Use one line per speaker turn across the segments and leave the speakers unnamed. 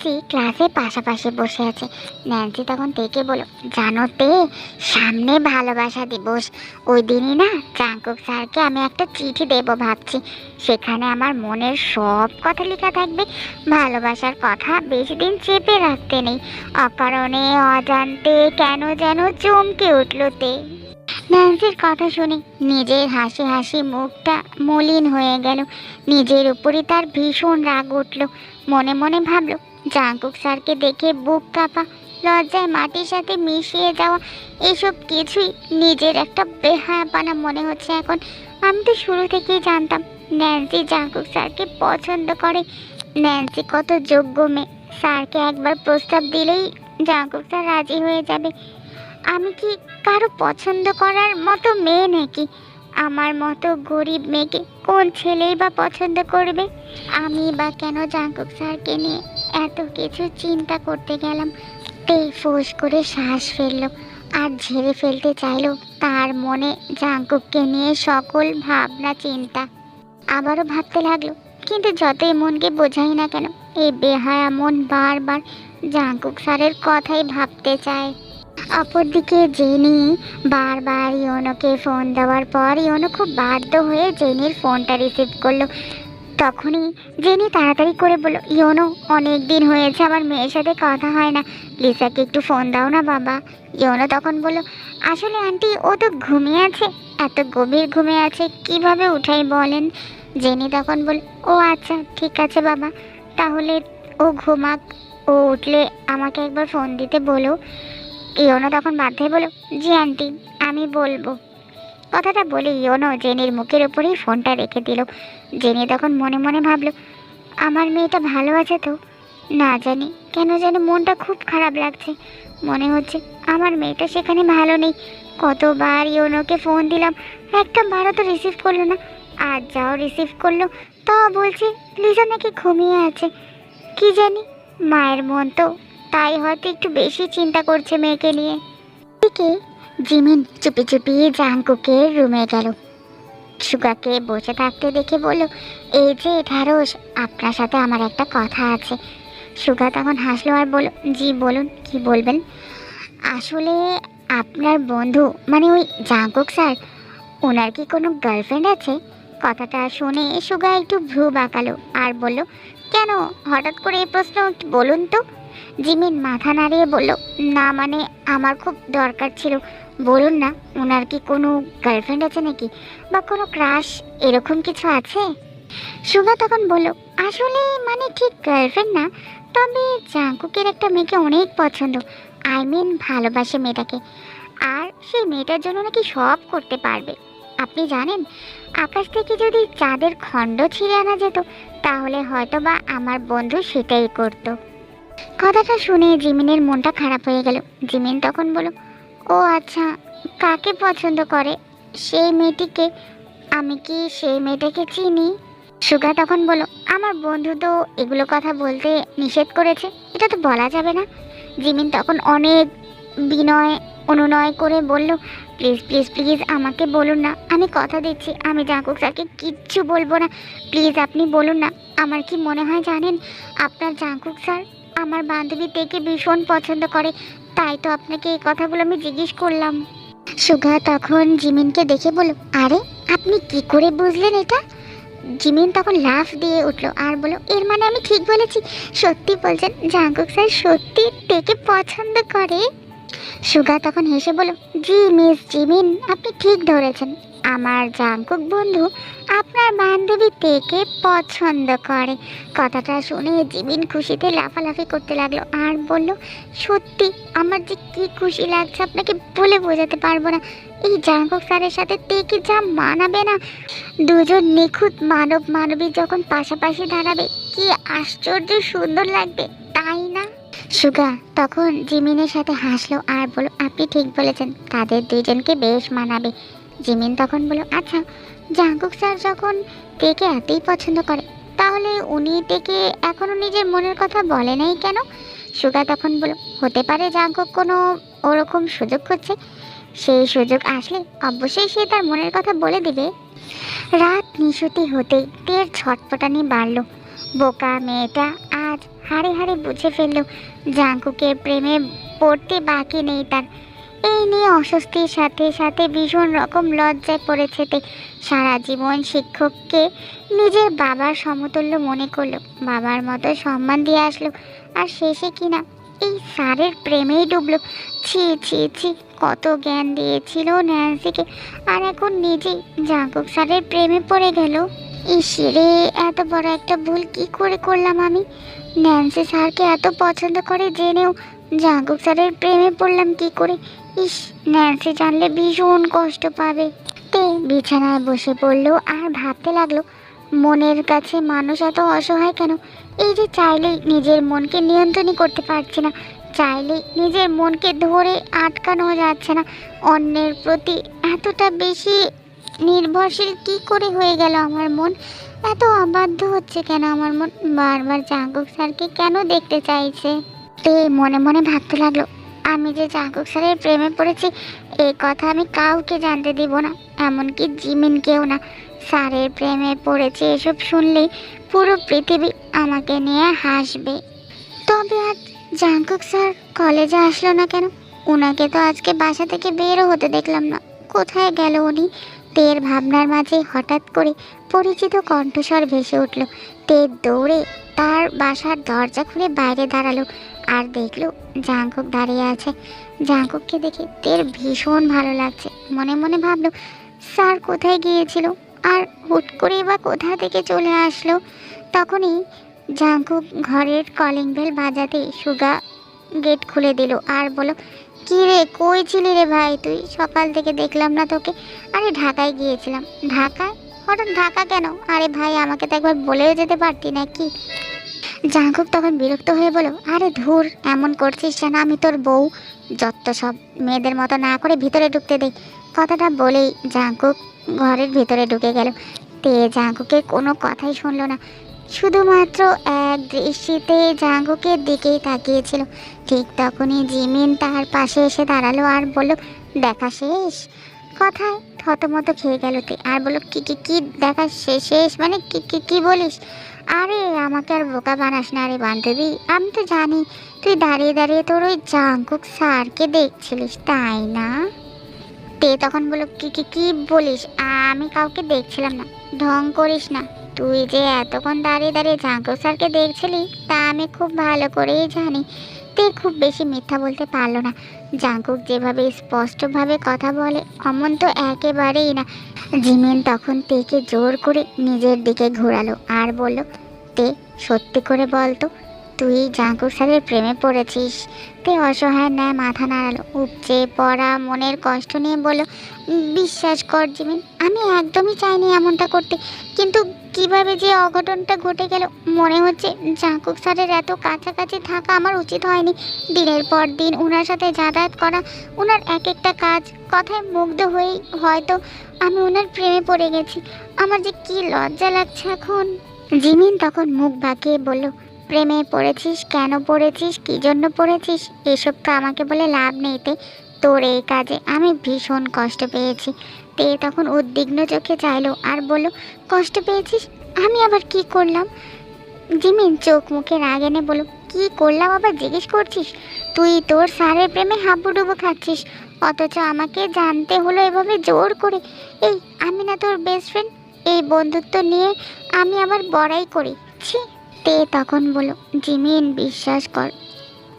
Nancy ক্লাসে পাশাপাশি বসে আছে। ন্যান্সি তখন তেকে বলল, জানো তে, সামনে ভালোবাসা দিবস, ওই দিনই না জাঙ্কুক স্যারকে আমি একটা চিঠি দেব ভাবছি। সেখানে আমার মনের সব কথা লেখা থাকবে। ভালোবাসার কথা বেশি দিন চেপে রাখতে নেই। অকারণে অজান্তে কেন যেন চমকে উঠল তে। ন্যান্সির কথা শুনে নিজের হাসি হাসি মুখটা মলিন হয়ে গেল। নিজের উপরই তার ভীষণ রাগ উঠল। মনে মনে ভাবল, জাঙ্কুক স্যারকে দেখে বুক কাঁপা, লজ্জায় মাটির সাথে মিশিয়ে যাওয়া, এসব কিছুই নিজের একটা বেহায়াপনা মনে হচ্ছে এখন। আমি তো শুরু থেকেই জানতাম ন্যান্সি জাঙ্কুক স্যারকে পছন্দ করে। ন্যান্সি কত যোগ্য মেয়ে, স্যারকে একবার প্রস্তাব দিলেই জাঙ্কুক স্যার রাজি হয়ে যাবে। আমি কি কারো পছন্দ করার মতো মেয়ে নাকি? আমার মতো গরিব মেয়েকে কোন ছেলেই বা পছন্দ করবে? আমি বা কেন জাঙ্কুক স্যারকে নিয়ে এত কিছু চিন্তা করতে গেলাম? তে ফোঁস করে শ্বাস ফেললো আর ঝেড়ে ফেলতে চাইলো তার মনে জাঙ্কুককে নিয়ে সকল ভাবনা চিন্তা। আবারও ভাবতে লাগলো, কিন্তু যতই মনকে বোঝাই না কেন, এই বেহায়া মন বারবার জাঙ্কুক স্যারের কথাই ভাবতে চায়। অপরদিকে জেনি বারবার ইয়োনোকে ফোন দেওয়ার পর ইয়োনো খুব বাধ্য হয়ে জেনির ফোনটা রিসিভ করলো। তখনই জেনি তাড়াতাড়ি করে বলল, ইয়োনো, অনেক দিন হয়েছে আমার মেয়ের সাথে কথা হয় না, লিসাকে একটু ফোন দাও না বাবা। ইয়োনো তখন বলল, আসলে আন্টি ও তো ঘুমিয়ে আছে, এত গভীর ঘুমে আছে, কিভাবে উঠাই বলেন। জেনি তখন বলল, ও আচ্ছা ঠিক আছে বাবা, তাহলে ও ঘুমাক, ও উঠলে আমাকে একবার ফোন দিতে বলো। ইয়োনো তখন বাধ্য হয়ে বলল, জি আন্টি, আমি বলবো। কথাটা বলে ইয়োনো জেনির মুখের উপরেই ফোনটা রেখে দিল। জেনি তখন মনে মনে ভাবলো, আমার মেয়েটা ভালো আছে তো? না জানি কেন জানি মনটা খুব খারাপ লাগছে। মনে হচ্ছে আমার মেয়েটা সেখানে ভালো নেই। কতবার ইয়োনোকে ফোন দিলাম, একটা বারও তো রিসিভ করলো না। আর যাও রিসিভ করলো, তাও বলছে লিজা নাকি ঘুমিয়ে আছে। কি জানি, মায়ের মন তো, তাই হয়তো একটু বেশি চিন্তা করছে মেয়েকে নিয়ে। এদিকে জিমিন চুপি চুপি জাঙ্কুকের রুমে গেল। সুগাকে বসে থাকতে দেখে বলল, এই যে ঢ্যাঁড়স, আপনার সাথে আমার একটা কথা আছে। সুগা তখন হাসলো আর বলল, জি বলুন, কি বলবেন? আসলে আপনার বন্ধু, মানে ওই জাঙ্কুক স্যার, ওনার কি কোনো গার্লফ্রেন্ড আছে? কথাটা শুনে সুগা একটু ভ্রু বাঁকালো আর বলল, কেন হঠাৎ করে এই প্রশ্ন, বলুন তো। জিমিন মাথা নাড়িয়ে বলল, না মানে আমার খুব দরকার ছিল, বলুন না, ওনার কি কোনো গার্লফ্রেন্ড আছে নাকি, বা কোনো ক্রাশ এরকম কিছু আছে? সুগা তখন বলল, আসলে মানে ঠিক গার্লফ্রেন্ড না, তবে জাঙ্কুকের একটা মেয়েকে অনেক পছন্দ, আই মিন ভালোবাসে মেয়েটাকে, আর সেই মেয়েটার জন্য নাকি সব করতে পারবে। আপনি জানেন, আকাশ থেকে যদি চাঁদের খণ্ড ছিঁড়ে আনা যেত, তাহলে হয়তো বা আমার বন্ধু সেটাই করতো। কথাটা শুনে জিমিনের মনটা খারাপ হয়ে গেল। জিমিন তখন বলল, ও আচ্ছা, কাকে পছন্দ করে সেই মেয়েটিকে? আমি কি সেই মেয়েটাকে চিনি? সুগা তখন বলল, আমার বন্ধু তো এগুলো কথা বলতে নিষেধ করেছে, এটা তো বলা যাবে না। জিমিন তখন অনেক বিনয় অনুনয় করে বলল, প্লিজ প্লিজ প্লিজ আমাকে বলুন না, আমি কথা দিচ্ছি আমি জাঙ্কুক স্যারকে কিচ্ছু বলবো না, প্লিজ আপনি বলুন না। আমার কি মনে হয় জানেন, আপনার জাঙ্কুক স্যার আমার বান্ধবী তেকে ভীষণ পছন্দ করে, তাই তো আপনাকে এই কথাগুলো আমি জিজ্ঞেস করলাম। সুগা তখন জিমিনকে দেখে বলল, আরে আপনি কি করে বুঝলেন এটা? জিমিন তখন লাফ দিয়ে উঠলো আর বলল, এর মানে আমি ঠিক বলেছি, সত্যি বলছেন জাঙ্কুক স্যার সত্যি তেকে পছন্দ করে? সুগা তখন হেসে বলল, জি মিস জিমিন, আপনি ঠিক ধরেছেন, আমার জাঙ্কুক বন্ধু আপনার বান্ধবী তেকে পছন্দ করে। কথাটা শুনে জিমিন খুশিতে লাফালাফি করতে লাগলো আর বলল, সত্যি আমার যে কি খুশি লাগছে আপনাকে বলে বোঝাতে পারবো না। এই জাঙ্কুক স্যারের সাথে তেকে যা মানাবে না, দুজন নিখুঁত মানব মানবী যখন পাশাপাশি দাঁড়াবে, কি আশ্চর্য সুন্দর লাগবে, তাই না? সুগা তখন জিমিনের সাথে হাসলো আর বলল, আপনি ঠিক বলেছেন, তাদের দুইজনকে বেশ মানাবে। জিমিন তখন বলল, আচ্ছা, জাঙ্কুক স্যার যখন তেকে এতই পছন্দ করে, তাহলে উনি তেকে এখনো নিজের মনের কথা বলে নাই কেন? সুগা তখন বলল, হতে পারে জাঙ্কুক কোনো ওরকম সুযোগ খুঁজছে, সেই সুযোগ আসলে অবশ্যই সে তার মনের কথা বলে দিবে। রাত নিশুতি হতেই তের ছটপটানি বাড়ল। বোকা মেয়েটা আজ হাড়ে হাড়ে বুঝে ফেললো জাঙ্কুকের প্রেমে পড়তে বাকি নেই তার। এই নিয়ে অস্বস্তির সাথে সাথে ভীষণ রকম লজ্জায় পড়েছে তে। সারা জীবন শিক্ষককে নিজের বাবার সমতুল্য মনে করলো, বাবার মতো সম্মান দিয়ে আসলো, আর শেষে কিনা এই স্যারের প্রেমেই ডুবলো। ছি ছি ছি, কত জ্ঞান দিয়েছিল ন্যান্সিকে, আর এখন নিজেই জাঙ্কুক স্যারের প্রেমে পড়ে গেল। ইসরে, এত বড় একটা ভুল কি করে করলাম আমি? ন্যান্সি স্যারকে এত পছন্দ করে জেনেও জাঙ্কুক স্যারের প্রেমে পড়লাম কি করে? ইস, ন্যান্সি জানলে ভীষণ কষ্ট পাবে। তে বিছানায় বসে পড়লো আর ভাবতে লাগলো, মনের কাছে মানুষ এত অসহায় কেন? এই যে চাইলেই নিজের মনকে নিয়ন্ত্রণই করতে পারছে না, চাইলেই নিজের মনকে ধরে আটকানো যাচ্ছে না, অন্যের প্রতি এতটা বেশি নির্ভরশীল কি করে হয়ে গেল আমার মন? এত অবাধ্য হচ্ছে কেন আমার মন? বারবার জাঙ্কুক স্যারকে কেন দেখতে চাইছে? তে মনে মনে ভাবতে লাগলো, আমি যে জাঙ্কুক স্যারের প্রেমে পড়েছি এই কথা আমি কাউকে জানতে দিব না, এমনকি জিমিনকেও না। স্যারের প্রেমে পড়েছে এসব শুনলেই পুরো পৃথিবী আমাকে নিয়ে হাসবে। তবে আজ জাঙ্কুক স্যার কলেজে আসলো না কেন? ওনাকে তো আজকে বাসা থেকে বেরও হতে দেখলাম না, কোথায় গেল উনি? তের ভাবনার মাঝে হঠাৎ করে পরিচিত কণ্ঠস্বর ভেসে উঠল। তে দৌড়ে তার বাসার দরজা খুলে বাইরে দাঁড়ালো আর দেখলো জাঙ্কুক দাঁড়িয়ে আছে। জাঙ্কুককে দেখে তের ভীষণ ভালো লাগছে, মনে মনে ভাবলো স্যার কোথায় গিয়েছিল আর হুট করেই বা কোথা থেকে চলে আসলো। তখনই জাঙ্কুক ঘরের কলিং বেল বাজাতে সুগা গেট খুলে দিল আর বলল, কী রে, কই ছিলি রে ভাই তুই? সকাল থেকে দেখলাম না তোকে। আরে ঢাকায় গিয়েছিলাম। ঢাকায়? হঠাৎ ঢাকা কেন? আরে ভাই, আমাকে তো একবার বলেও যেতে পারতি নাকি? জাঙ্কুক তখন বিরক্ত হয়ে বলল, আরে ধুর, এমন করছিস যেন আমি তোর বউ। যত সব, মেয়েদের মতো না করে ভিতরে ঢুকতে দে। কথাটা বলেই জাঙ্কুক ঘরের ভিতরে ঢুকে গেল। তে জাঙ্কুকের কোনো কথাই শুনলো না, শুধুমাত্র এক দৃষ্টিতে জাঙ্কুকের দিকেই তাকিয়েছিল। ঠিক তখনই জিমিন তার পাশে এসে দাঁড়ালো আর বলল, দেখা শেষ? কথায় থতমত খেয়ে গেল তে আর বলল, কি কি কি দেখা শেষ মানে কি কি কি বলিস? আরে আমাকে আর বোকা বানাস না রে বান্ধবী, আমি তো জানি তুই দাঁড়িয়ে দাঁড়িয়ে তোর ওই জাঙ্কুক স্যারকে দেখছিলিস, তাই না? তে তখন বলল, কি কি কি বলিস? আমি কাউকে দেখছিলাম না, ঢং করিস না। তুই যে এতক্ষণ দাঁড়িয়ে দাঁড়িয়ে জাঙ্কুক স্যারকে দেখছিলি তা আমি খুব ভালো করেই জানি। তে খুব বেশি মিথ্যা বলতে পারলো না। জাঙ্কুক যেভাবে স্পষ্টভাবে কথা বলে অমন তো একেবারেই না। জিমিন তখন তেকে জোর করে নিজের দিকে ঘোরালো আর বলল, তে সত্যি করে বল তো, তুই জাঙ্কুক স্যারের প্রেমে পড়েছিস? তে অসহায় ন্যায় মাথা নাড়ালো, উপচে পড়া মনের কষ্ট নিয়ে বলল, বিশ্বাস কর জিমিন, আমি একদমই চাইনি এমনটা করতে, কিন্তু কিভাবে যে অঘটনটা ঘটে গেল, মনে হচ্ছে জাঙ্কুক স্যারের এত কাছাকাছি থাকা আমার উচিত হয়নি। দিনের পর দিন ওনার সাথে যাতায়াত করা, ওনার এক একটা কাজ কথায় মুগ্ধ হয়েই হয়তো আমি ওনার প্রেমে পড়ে গেছি। আমার যে কি লজ্জা লাগছে এখন। জিমিন তখন মুখ বাঁকিয়ে বলল, প্রেমে পড়েছিস? কেন পড়েছিস? কী জন্য পড়েছিস? এসব তো আমাকে বলে লাভ নেই তে, তোর এই কাজে আমি ভীষণ কষ্ট পেয়েছি। তে তখন উদ্বিগ্ন চোখে চাইলো আর বলল, কষ্ট পেয়েছিস? আমি আবার কি করলাম? জিমিন চোখ মুখে রাগ এনে বলল, কি করলাম আবার জিজ্ঞেস করছিস? তুই তোর স্যারের প্রেমে হাবুডুবু খাচ্ছিস, অথচ আমাকে জানতে হলো এভাবে জোর করে। এই আমি না তোর বেস্ট ফ্রেন্ড? এই বন্ধুত্ব নিয়ে আমি আবার বড়াই করি? ছি। তে তখন বলল, জিমিন বিশ্বাস কর,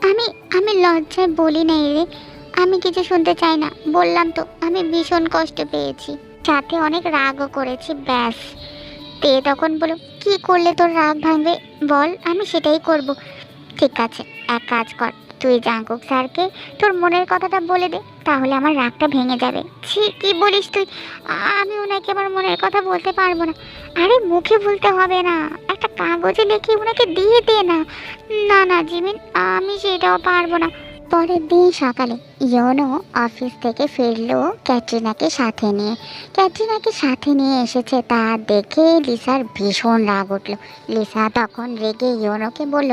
আমি আমি লজ্জায় বলি নাই রে, আমি কিছু শুনতে চাই না, বললাম তো আমি ভীষণ কষ্ট পেয়েছি, সাথে অনেক রাগও করেছি, ব্যাস। তে তখন বলল, কি করলে তোর রাগ ভাঙবে বল, আমি সেটাই করব। ঠিক আছে, এক কাজ কর, তুই জাঙ্কুক স্যারকে তোর মনের কথাটা বলে দে, তাহলে আমার রাগটা ভেঙে যাবে। ছি, কি বলিস তুই? আমি ওনাকে আমার মনের কথা বলতে পারবো না। আরে মুখে বলতে হবে না, একটা কাগজে লিখে ওনাকে দিয়ে দে না। না না জিমিন, আমি সেটাও পারবো না। পরের দিন সকালে ইয়োনো অফিস থেকে ফিরলো ক্যাটরিনাকে সাথে নিয়ে এসেছে তা দেখে লিসার ভীষণ রাগ উঠল। লিসা তখন রেগে ইয়োনোকে বলল,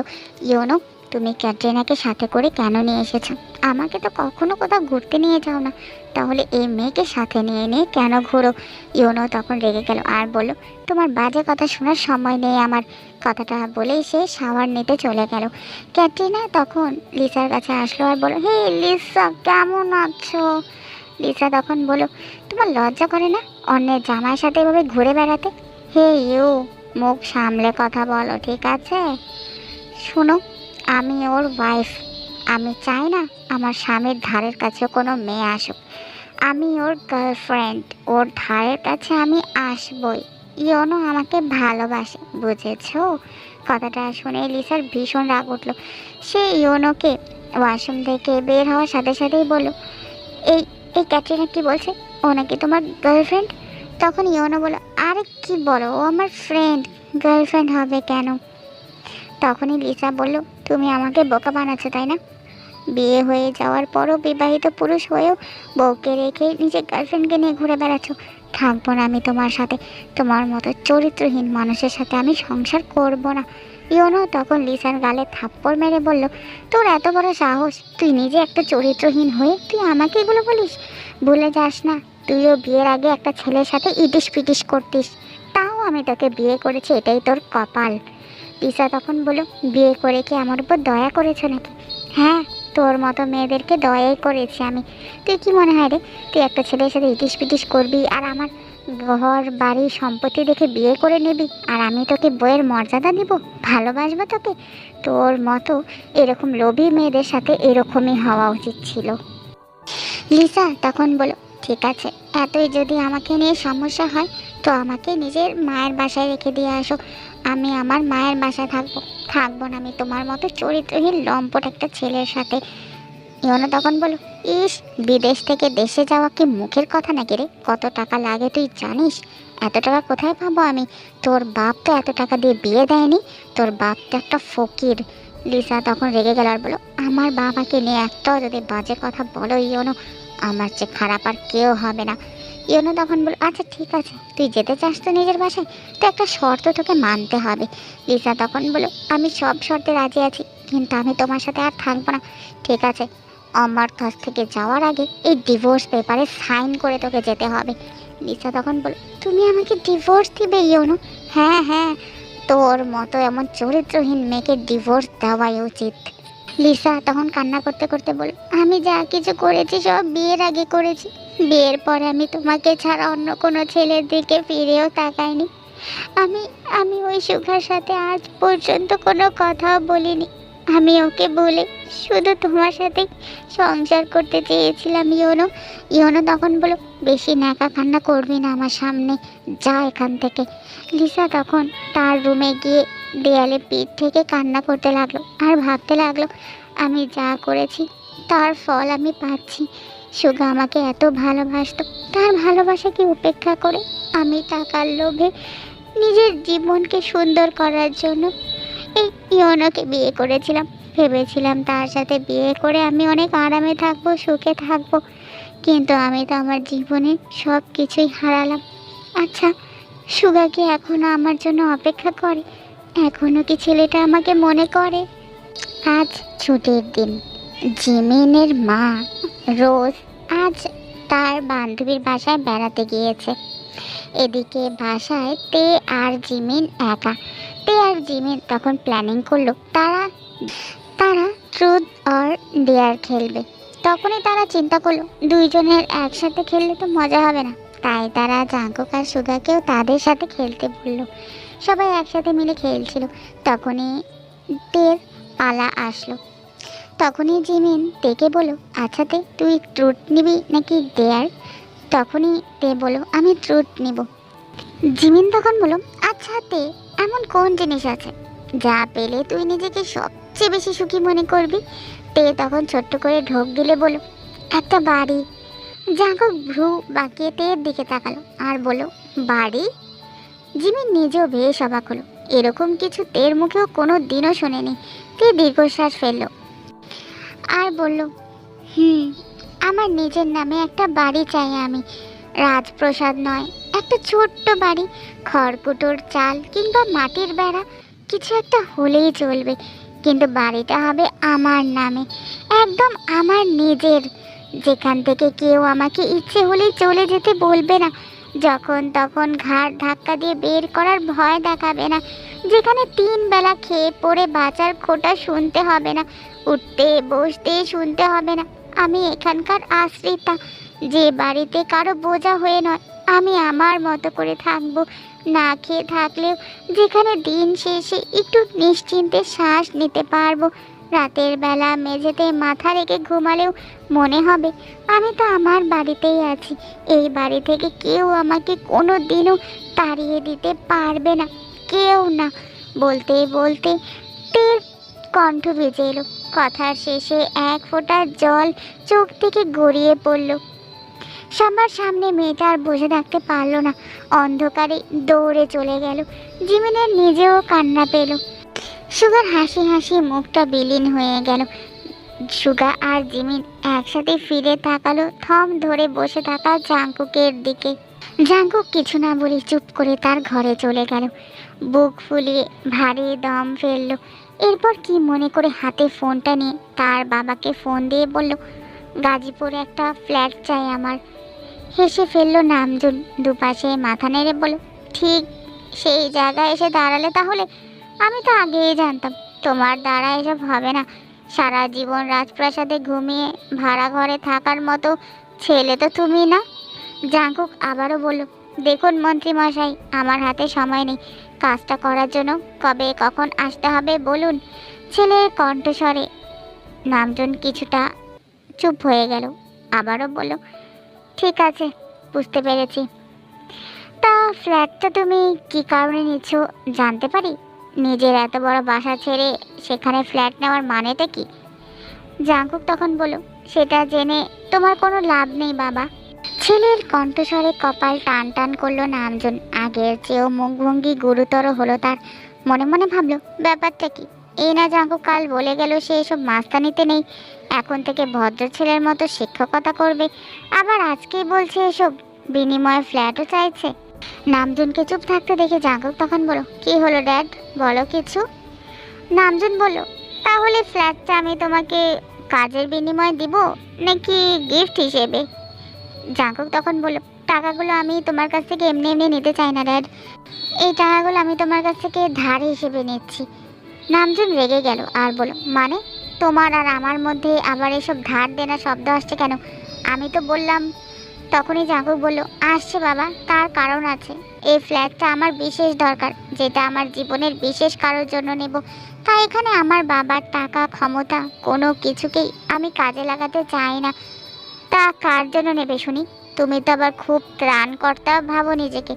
ইয়োনো তুমি ক্যাটরিনাকে সাথে করে কেন নিয়ে এসেছো? আমাকে তো কখনো কোথাও ঘুরতে নিয়ে যাও না, তাহলে এই মেয়েকে সাথে নিয়ে নিয়ে কেন ঘোরো? ইওনো তখন রেগে গেল আর বলল, তোমার বাজে কথা শোনার সময় নেই আমার। কথাটা বলেই সে শাওয়ার নিতে চলে গেল। ক্যাটরিনা তখন লিসার কাছে আসলো আর বলল, হে লিসা, কেমন আছো? লিসা তখন বলল, তোমার লজ্জা করে না অন্যের জামাইয়ের সাথে এভাবে ঘুরে বেড়াতে? হে ইউ, মুখ সামলে কথা বলো, ঠিক আছে? শোনো, আমি ওর ওয়াইফ। আমি চাই না আমার স্বামীর ধারের কাছে কোনো মেয়ে আসুক। আমি ওর গার্লফ্রেন্ড, ওর ধারের কাছে আমি আসবই। ইওনো আমাকে ভালোবাসে, বুঝেছো? কথাটা শুনে লিসার ভীষণ রাগ উঠল। সে ইওনোকে ওয়াশরুম থেকে বের হওয়ার সাথে সাথেই বলল, এই এই ক্যাটরিনা কি বলছে? ও নাকি তোমার গার্লফ্রেন্ড? তখন ইওনো বলল, আরে কি বলো, ও আমার ফ্রেন্ড, গার্লফ্রেন্ড হবে কেন? তখনই লিসা বলল, তুমি আমাকে বোকা বানাচ্ছ, তাই না? বিয়ে হয়ে যাওয়ার পরও, বিবাহিত পুরুষ হয়েও বউকে রেখে নিজের গার্লফ্রেন্ডকে নিয়ে ঘুরে বেড়াচ্ছ। থাকবো না আমি তোমার সাথে। তোমার মতো চরিত্রহীন মানুষের সাথে আমি সংসার করব না। ইওনো তখন লিসার গালে থাপ্পড় মেরে বলল, তোর এত বড় সাহস, তুই নিজে একটা চরিত্রহীন হয়ে তুই আমাকে এগুলো বলিস? ভুলে যাস না, তুইও বিয়ের আগে একটা ছেলের সাথে ইটিস পিটিস করতিস, তাও আমি তোকে বিয়ে করেছি, এটাই তোর কপাল। লিসা তখন বলল, বিয়ে করে কি আমার উপর দয়া করেছো নাকি? হ্যাঁ, তোর মতো মেয়েদেরকে দয়াই করেছি আমি। তুই কি মনে হয় রে, তুই একটা ছেলের সাথে ইটিস পিটিস করবি আর আমার ঘর বাড়ি সম্পত্তি দেখে বিয়ে করে নিবি, আর আমি তোকে বইয়ের মর্যাদা দিব, ভালোবাসবো তোকে? তোর মতো এরকম লোভী মেয়েদের সাথে এরকমই হওয়া উচিত ছিল। লিসা তখন বলো, ঠিক আছে, এতই যদি আমাকে নিয়ে সমস্যা হয় তো আমাকে নিজের মায়ের বাসায় রেখে দিয়ে আসো। আমি আমার মায়ের বাসায় থাকবো না আমি তোমার মতো চরিত্রহীন লম্পট একটা ছেলের সাথে। ইওনো তখন বলো, ইস, বিদেশ থেকে দেশে যাওয়া কি মুখের কথা নাকি রে? কত টাকা লাগে তুই জানিস? এত টাকা কোথায় পাবো আমি? তোর বাপ তো এত টাকা দিয়ে বিয়ে দেয়নি, তোর বাপ তো একটা ফকির। লিসা তখন রেগে গেল আর বলো, আমার বাবাকে নিয়ে একটাও যদি বাজে কথা বলো ইওনো, আমার চেয়ে খারাপ আর কেউ হবে না। ইওনো তখন বলো, আচ্ছা ঠিক আছে, তুই যেতে চাস তো নিজের বাসায়, তো একটা শর্ত তোকে মানতে হবে। লিসা তখন বলো, আমি সব শর্তে রাজি আছি, কিন্তু আমি তোমার সাথে আর থাকবো না। ঠিক আছে, আমার কাছ থেকে যাওয়ার আগে এই ডিভোর্স পেপারে সাইন করে তোকে যেতে হবে। লিসা তখন বলো, তুমি আমাকে ডিভোর্স দিবে ইওনো? হ্যাঁ হ্যাঁ, তোর মতো এমন চরিত্রহীন মেয়েকে ডিভোর্স দেওয়াই উচিত। লিসা তখন কান্না করতে করতে বলে, আমি যা কিছু করেছি সব বিয়ের আগে করেছি। বিয়ের পরে আমি তোমাকে ছাড়া অন্য কোনো ছেলের দিকে ফিরেও তাকাইনি। আমি আমি ওই সুখার সাথে আজ পর্যন্ত কোনো কথাও বলিনি। আমি ওকে বলে শুধু তোমার সাথে সংসার করতে চেয়েছিলাম ইওনো। ইওনো তখন বলো, বেশি ন্যাকা কান্না করবি না আমার সামনে, যা এখান থেকে। লিসা তখন তার রুমে গিয়ে দেয়ালে পিঠ থেকে কান্না করতে লাগলো আর ভাবতে লাগলো, আমি যা করেছি তার ফল আমি পাচ্ছি। সুগা আমাকে এত ভালোবাসতো, তার ভালোবাসাকে উপেক্ষা করে আমি টাকার লোভে নিজের জীবনকে সুন্দর করার জন্য এই ইওনোকে বিয়ে করেছিলাম। ভেবেছিলাম তার সাথে বিয়ে করে আমি অনেক আরামে থাকবো, সুখে থাকবো, কিন্তু আমি তো আমার জীবনে সব কিছুই হারালাম। আচ্ছা, সুগা কি এখনো আমার জন্য অপেক্ষা করে? এখনো কি ছেলেটা আমাকে মনে করে? আজ ছুটির দিন। জিমিনের মা রোজ আজ তার বান্ধবীর বাসায় বেড়াতে গিয়েছে। এদিকে বাসায় তে আর জিমিন একা। তে আর জিমিন তখন প্ল্যানিং করলো তারা তারা ট্রুথ অর ডেয়ার খেলবে। তখনই তারা চিন্তা করলো দুইজনের একসাথে খেললে তো মজা হবে না, তাই তারা জাঙ্কুক আর সুগাকেও তাদের সাথে খেলতে বলল। সবাই একসাথে মিলে খেলছিল। তখনই তের পালা আসলো। তখনই জিমিন তেকে বলো, আচ্ছা তে, তুই ট্রুথ নিবি নাকি ডেয়ার? তখনই তে বলো, আমি ট্রুথ নিব। জিমিন তখন বলো, আচ্ছা তে, এমন কোন জিনিস আছে যা পেলে তুই নিজেকে সবচেয়ে বেশি সুখী মনে করবি? তে তখন ছোট্ট করে ঢোক গিলে বলো, একটা বাড়ি। জাঙ্কুক ভ্রু বাঁকিয়ে তের দিকে তাকালো আর বলো, বাড়ি? জিমিন নিজেও বেশ অবাক হলো, এরকম কিছু তের মুখেও কোনো দিনও শোনেনি। তে দীর্ঘশ্বাস ফেললো আর বলল, আমার নিজের নামে একটা বাড়ি চাই আমি। রাজপ্রাসাদ নয়, একটা ছোট্ট বাড়ি, খড়কুটোর চাল কিংবা মাটির বেড়া, কিছু একটা হলেই চলবে, কিন্তু বাড়িটা হবে আমার নামে, একদম আমার নিজের, যেখান থেকে কেউ আমাকে ইচ্ছে হলেই চলে যেতে বলবে না, যখন তখন ঘাড় ধাক্কা দিয়ে বের করার ভয় দেখাবে না, যেখানে 3 বেলা খেয়ে পড়ে বাঁচার খোটা শুনতে হবে না, উঠতে বসতে শুনতে হবে না। আমি এখানকার আশ্রিতা, যে বাড়িতে কারো বোঝা হয়ে নয়, আমি আমার মতো করে থাকবো, না খেয়ে থাকলেও যেখানে দিন শেষে একটু নিশ্চিন্তে শ্বাস নিতে পারবো। রাতের বেলা মেঝেতে মাথা রেখে ঘুমালেও মনে হবে আমি তো আমার বাড়িতেই আছি। এই বাড়ি থেকে কেউ আমাকে কোনো দিনও তাড়িয়ে দিতে পারবে না, কেউ না। বলতে বলতে তীর কণ্ঠ ভেজে এলো, কথার শেষে এক ফোঁটা জল চোখ থেকে গড়িয়ে পড়ল। সবার সামনে মেয়েটা আর বসে থাকতে পারলো না, অন্ধকারে দৌড়ে চলে গেল। জিমিনের নিজেও কান্না পেল। সুগার হাসি হাসি মুখটা বিলীন হয়ে গেল। সুগা আর জিমিন একসাথে ফিরে তাকালো থম ধরে বসে থাকা জাঙ্কুকের দিকে। জাঙ্কুক কিছু না বলে চুপ করে তার ঘরে চলে গেল। বুক ফুলিয়ে ভারী দম ফেলল। এরপর কি মনে করে হাতে ফোনটা নিয়ে তার বাবাকে ফোন দিয়ে বলল, গাজীপুরে একটা ফ্ল্যাট চাই আমার। হেসে ফেললো নামজুন, দুপাশে মাথা নেড়ে বলল, ঠিক সেই জায়গায় এসে দাঁড়ালে তাহলে। আমি তো আগেই জানতাম তোমার দ্বারা এসব হবে না। সারা জীবন রাজপ্রাসাদে ঘুমিয়ে ভাড়া ঘরে থাকার মতো ছেলে তো তুমি না। জাঙ্কুক আবারও বলল, দেখুন মন্ত্রীমশাই, আমার হাতে সময় নেই কাজটা করার জন্য। কবে কখন আসতে হবে বলুন। ছেলের কণ্ঠস্বরে নামজন কিছুটা চুপ হয়ে গেল। আবারও বলল, ঠিক আছে, বুঝতে পেরেছি। তা ফ্ল্যাটটা তুমি কি কারণে নিচ্ছ জানতে পারি? নিজের এত বড় বাসা ছেড়ে সেখানে ফ্ল্যাট নেওয়ার মানেটা কি? জাঙ্কুক তখন বলল, সেটা জেনে তোমার কোনো লাভ নেই বাবা। ছেলের কণ্ঠস্বরে কপাল টান টান করলো নামজন। আগের চেয়েও মুখভঙ্গি গুরুতর হলো তার। মনে মনে ভাবলো, ব্যাপারটা কি? এই না জাঙ্কুক কাল বলে গেল সে এসব মাস্তানিতে নেই, এখন থেকে ভদ্র ছেলের মতো শিক্ষকতা করবে, আবার আজকেই বলছে এসব, বিনিময়ে ফ্ল্যাটও চাইছে। নামজনকে চুপ থাকতে দেখে জাঙ্কুক তখন বলল, কি হলো ড্যাড, বলো কিছু। নামজন বলল, তাহলে ফ্ল্যাটটা আমি তোমাকে কাজের বিনিময়ে দিব নাকি গিফট হিসেবে? জাঙ্কুক তখন বলল, টাকাগুলো আমি তোমার কাছ থেকে এমনি এমনি নিতে চাই না ড্যাড, এই টাকাগুলো আমি তোমার কাছ থেকে ধার হিসেবে নিচ্ছি। নামজন রেগে গেল আর বলল, মানে তোমার আর আমার মধ্যে আবার এসব ধার দেনা শব্দ আসছে কেন? আমি তো বললাম। তখনই জাঙ্কুক বলল, আসছে বাবা, তার কারণ আছে। এই ফ্ল্যাটটা আমার বিশেষ দরকার, যেটা আমার জীবনের বিশেষ কারোর জন্য নেব। তাই এখানে আমার বাবার টাকা ক্ষমতা কোনো কিছুকেই আমি কাজে লাগাতে চাই না। তা কার জন্য নেবে শুনি? তুমি তো আবার খুব ত্রাণকর্তা ভাবো নিজেকে।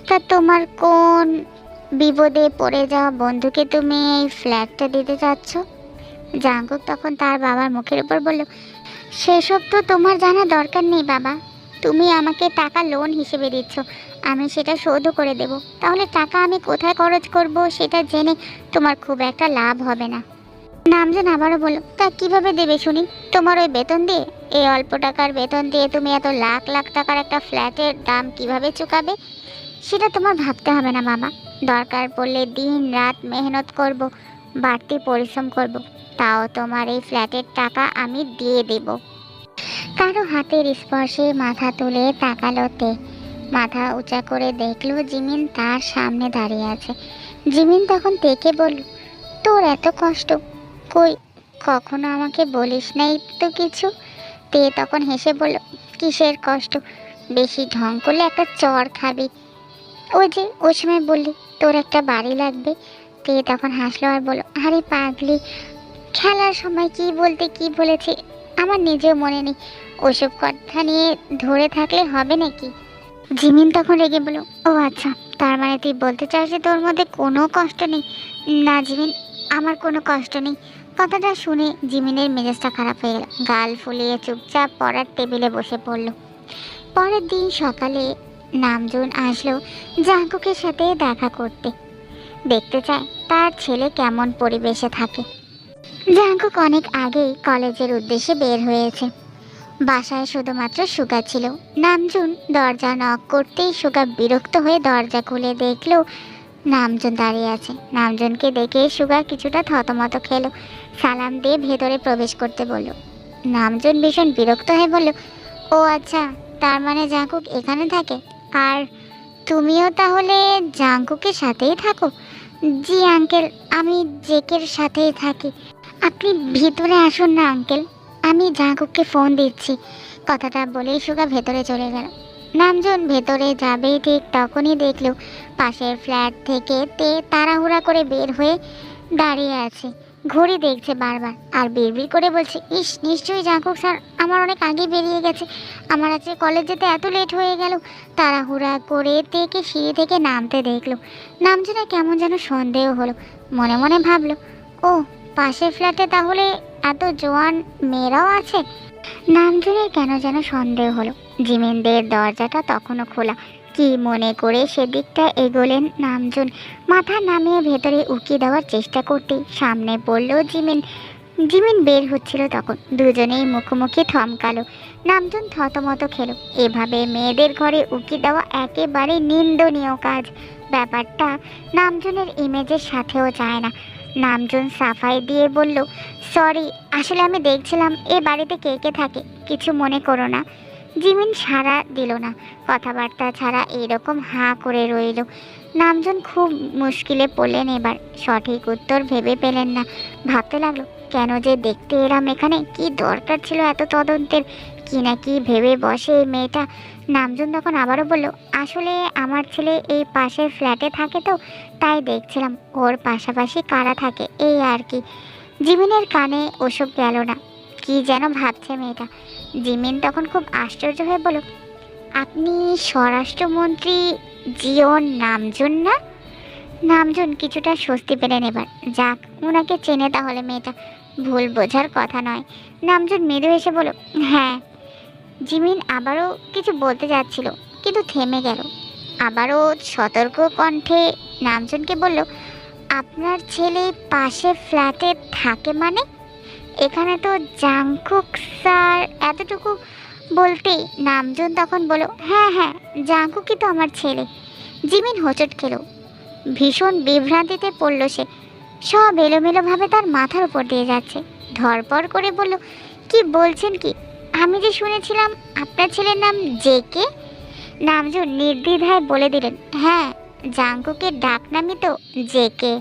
তা তোমার কোন বিপদে পড়ে যাওয়া বন্ধুকে তুমি এই ফ্ল্যাটটা দিতে চাচ্ছ? জাঙ্কুক তখন তার বাবার মুখের উপর বলল, সেসব তো তোমার জানা দরকার নেই বাবা। তুমি আমাকে টাকা লোন হিসেবে দিচ্ছ, আমি সেটা শোধও করে দেব। তাহলে টাকা আমি কোথায় খরচ করব সেটা জেনে তোমার খুব একটা লাভ হবে না। নামজন আবারও বলল, তা কিভাবে দেবে শুনি? তোমার ওই বেতন দিয়ে? এই অল্প টাকার বেতন দিয়ে তুমি এত লাখ লাখ টাকার একটা ফ্ল্যাটের দাম কিভাবে চুকাবে? সেটা তোমার ভাবতে হবে না বাবা। দরকার পড়লে দিন রাত মেহনত করব, বাড়তি পরিশ্রম করব, তাও তোমার এই ফ্ল্যাটের টাকা আমি দিয়ে দেব। কারো হাতের স্পর্শে মাথা তুলে তাকালো তে। মাথা উঁচা করে দেখলো জিমিন তার সামনে দাঁড়িয়ে আছে। জিমিন তখন তেকে বলল, তোর এত কষ্ট, কই কখনো আমাকে বলিস নাই তো কিছু। তে তখন হেসে বলল, কিসের কষ্ট? বেশি ঢং করলে একটা চড় খাবি। ওই যে ওই সময় বললি তোর একটা বাড়ি লাগবে। তে তখন হাসলো আর বলল, আরে পাগলি, খেলার সময় কি বলতে কি বলেছি আমার নিজেও মনে নেই। ওসব কথা নিয়ে ধরে থাকলে হবে নাকি? জিমিন তখন রেগে বলল, ও আচ্ছা, তার মানে তুই বলতে চাস যে তোর মধ্যে কোনো কষ্ট নেই? না জিমিন, আমার কোনো কষ্ট নেই। কথাটা শুনে জিমিনের মেজাজটা খারাপ হয়ে গেল। গাল ফুলিয়ে চুপচাপ পড়ার টেবিলে বসে পড়ল। পরের দিন সকালে নামজন আসলো জাঙ্কুকের সাথে দেখা করতে। দেখতে চায় তার ছেলে কেমন পরিবেশে থাকে। জাঙ্কুক অনেক আগেই কলেজের উদ্দেশ্যে বের হয়েছে। বাসায় শুধুমাত্র সুগা ছিল। নামজুন দরজা নক করতেই সুগা বিরক্ত হয়ে দরজা খুলে দেখলো নামজন দাঁড়িয়ে আছে। নামজনকে দেখে সুগা কিছুটা থতমত খেলো। সালাম দিয়ে ভেতরে প্রবেশ করতে বলল। নামজন ভীষণ বিরক্ত হয়ে বলল, ও আচ্ছা, তার মানে জাঙ্কুক এখানে থাকে? আর তুমিও তাহলে জাঙ্কুকের সাথেই থাকো? জি আঙ্কেল, আমি জেকের সাথেই থাকি। আপনি ভিতরে আসুন না আঙ্কেল, আমি জাঙ্কুককে ফোন দিচ্ছি। কথাটা বলেই সুগা ভেতরে চলে গেল। নামজন ভেতরে যাবেই ঠিক তখনই দেখল পাশের ফ্ল্যাট থেকে তে তাড়াহুড়া করে বের হয়ে দাঁড়িয়ে আছে। ঘড়ি দেখছে বারবার আর বিড়বিড় করে বলছে, ইস, নিশ্চয়ই জাঙ্কুক স্যার আমার অনেক আগে বেরিয়ে গেছে। আমার আজকে কলেজ যেতে এত লেট হয়ে গেল। তাড়াহুড়া করে তেকে সিঁড়ি থেকে নামতে দেখলো। নামজনের কেমন যেন সন্দেহ হলো। মনে মনে ভাবলো, ও, পাশের ফ্ল্যাটে তাহলে এত জোয়ান মেয়েরাও আছে। নামজনের কেন যেন সন্দেহ হলো। জিমিনদের দরজাটা তখনও খোলা। কি মনে করে সেদিকটা এগোলেন নামজন। মাথা নামিয়ে ভেতরে উকি দেওয়ার চেষ্টা করতেই সামনে পড়ল জিমিন। জিমিন বের হচ্ছিল তখন। দুজনেই মুখোমুখি থমকালো। নামজন থতমত খেলো। এভাবে মেয়েদের ঘরে উকি দেওয়া একেবারে নিন্দনীয় কাজ। ব্যাপারটা নামজনের ইমেজের সাথেও যায় না। নামজন সাফাই দিয়ে বলল, সরি, আসলে আমি দেখছিলাম এ বাড়িতে কে কে থাকে, কিছু মনে করো না। জিমিন সাড়া দিল না। কথাবার্তা ছাড়া এরকম হাঁ করে রইল। নামজন খুব মুশকিলে পড়লেন এবার। সঠিক উত্তর ভেবে পেলেন না। ভাবতে লাগলো, কেন যে দেখতে এলাম এখানে, কি দরকার ছিল এত তদন্তের, কি না কি ভেবে বসে এই মেয়েটা। নামজন তখন আবারও বলল, আসলে আমার ছেলে এই পাশের ফ্ল্যাটে থাকে তো, তাই দেখছিলাম ওর পাশাপাশি কারা থাকে, এই আর কি। জিমিনের কানে ওসব গেল না। কি যেন ভাবছে মেয়েটা। জিমিন তখন খুব আশ্চর্য হয়ে বলল, আপনি স্বরাষ্ট্রমন্ত্রী জিওন নামজন না? নামজন কিছুটা স্বস্তি পেলেন এবার। যাক, ওনাকে চেনে তাহলে মেয়েটা, ভুল বোঝার কথা নয়। নামজন মৃদু এসে বলল, হ্যাঁ। জিমিন আবারও কিছু বলতে যাচ্ছিল, কিন্তু থেমে গেল। আবারও সতর্ক কণ্ঠে নামজনকে বলল, আপনার ছেলে পাশে ফ্ল্যাটে থাকে মানে? এখানে তো জাংকুক স্যার, এতটুকু বলতেই নামজন তখন বলল, হ্যাঁ হ্যাঁ, জাংকুকই তো আমার ছেলে। জিমিন হোঁচট খেলো। ভীষণ বিভ্রান্তিতে পড়ল সে। সব এলোমেলোভাবে তার মাথার উপর দিয়ে যাচ্ছে। ধরপড় করে বলল, কি বলছেন কি? আমি যে শুনেছিলাম আপনার ছেলের নাম জেকে। নামজন নির্দ্বিধায় বলে দিলেন, হ্যাঁ, জাংকুকের ডাকনামই তো জেকে।